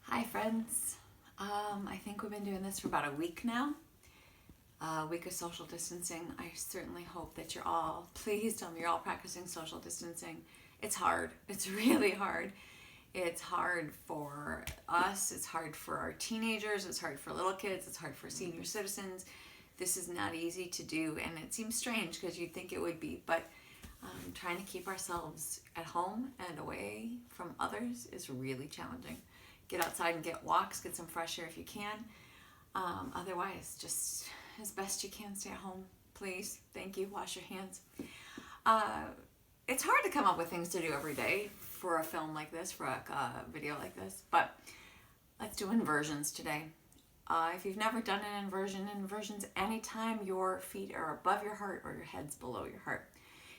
Hi friends. I think we've been doing this for about a week now. A week of social distancing. I certainly hope that you're all, please tell me you're all practicing social distancing. It's hard. It's really hard. It's hard for us. It's hard for our teenagers. It's hard for little kids. It's hard for senior citizens. This is not easy to do, and it seems strange because you'd think it would be, but trying to keep ourselves at home and away from others is really challenging. Get outside and get walks, get some fresh air if you can. Otherwise, just as best you can, stay at home, please. Thank you. Wash your hands. It's hard to come up with things to do every day for a film like this, for a video like this, but let's do inversions today. If you've never done an inversions anytime your feet are above your heart or your head's below your heart.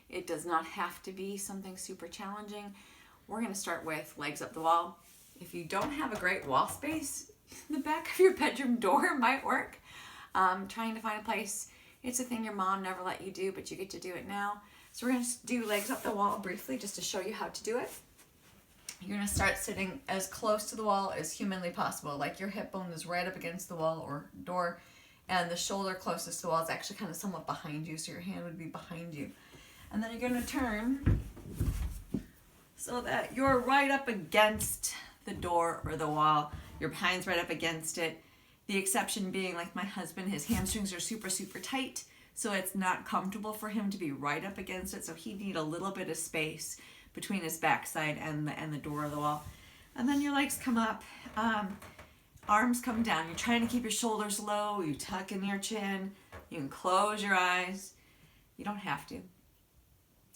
It does not have to be something super challenging. We're going to start with legs up the wall. If you don't have a great wall space, the back of your bedroom door might work. Trying to find a place. It's a thing your mom never let you do, but you get to do it now. So we're going to do legs up the wall briefly just to show you how to do it. You're going to start sitting as close to the wall as humanly possible, like your hip bone is right up against the wall or door, and the shoulder closest to the wall is actually kind of somewhat behind you, so your hand would be behind you. And then you're going to turn so that you're right up against the door or the wall. Your bind's right up against it. The exception being, like my husband, his hamstrings are super, super tight, so it's not comfortable for him to be right up against it, so he'd need a little bit of space between his backside and the door of the wall. And then your legs come up, arms come down. You're trying to keep your shoulders low. You tuck in your chin. You can close your eyes. You don't have to.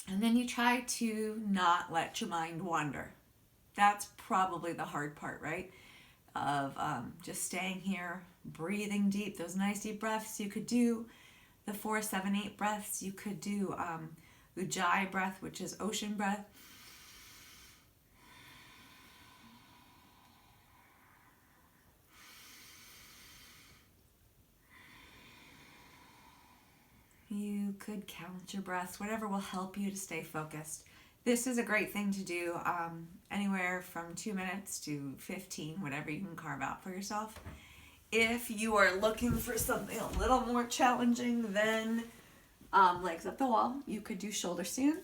And then you try to not let your mind wander. That's probably the hard part, right? Of just staying here, breathing deep, those nice deep breaths. You could do the 4, 7, 8 breaths. You could do Ujjayi breath, which is ocean breath. You could count your breaths, whatever will help you to stay focused. This is a great thing to do anywhere from 2 minutes to 15, whatever you can carve out for yourself. If you are looking for something a little more challenging than legs up the wall, you could do shoulder stand.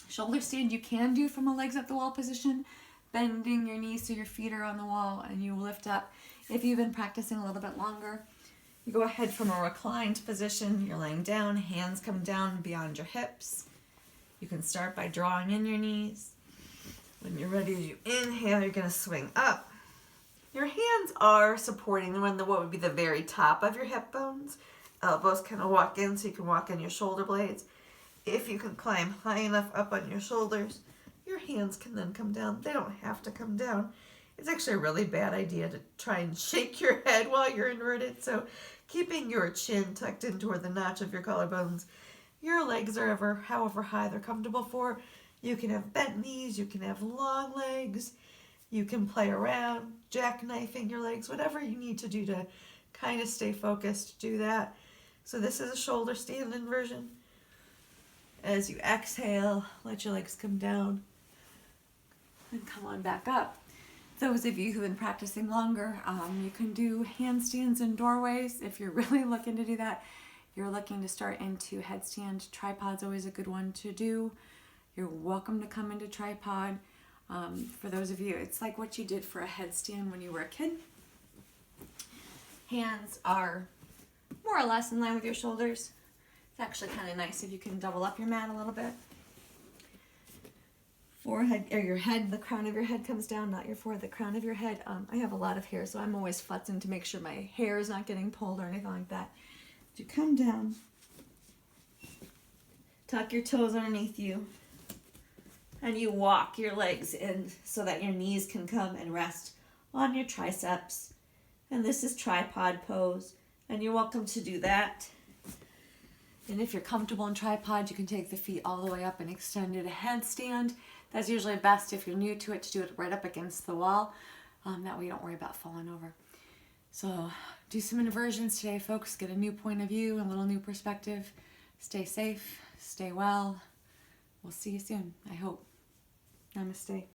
Shoulder stand you can do from a legs up the wall position, bending your knees so your feet are on the wall and you lift up. If you've been practicing a little bit longer, you go ahead from a reclined position. You're laying down, hands come down beyond your hips. You can start by drawing in your knees. When you're ready to inhale, you're going to swing up. Your hands are supporting what would be the very top of your hip bones. Elbows kind of walk in so you can walk in your shoulder blades. If you can climb high enough up on your shoulders, your hands can then come down. They don't have to come down. It's actually a really bad idea to try and shake your head while you're inverted. So keeping your chin tucked in toward the notch of your collarbones. Your legs are however high they're comfortable for. You can have bent knees, you can have long legs, you can play around, jackknifing your legs, whatever you need to do to kind of stay focused, do that. So this is a shoulder stand inversion. As you exhale, let your legs come down and come on back up. Those of you who've been practicing longer, you can do handstands in doorways if you're really looking to do that. You're looking to start into headstand. Tripod's always a good one to do. You're welcome to come into tripod. For those of you, it's like what you did for a headstand when you were a kid. Hands are more or less in line with your shoulders. It's actually kind of nice if you can double up your mat a little bit. Forehead, or your head, the crown of your head comes down, not your forehead, the crown of your head. I have a lot of hair, so I'm always futzing to make sure my hair is not getting pulled or anything like that. You come down, tuck your toes underneath you, and you walk your legs in so that your knees can come and rest on your triceps. And this is tripod pose, and you're welcome to do that. And if you're comfortable in tripod, you can take the feet all the way up and extend it a headstand. That's usually best if you're new to it to do it right up against the wall. That way you don't worry about falling over. So do some inversions today, folks. Get a new point of view, a little new perspective. Stay safe, stay well. We'll see you soon, I hope. Namaste.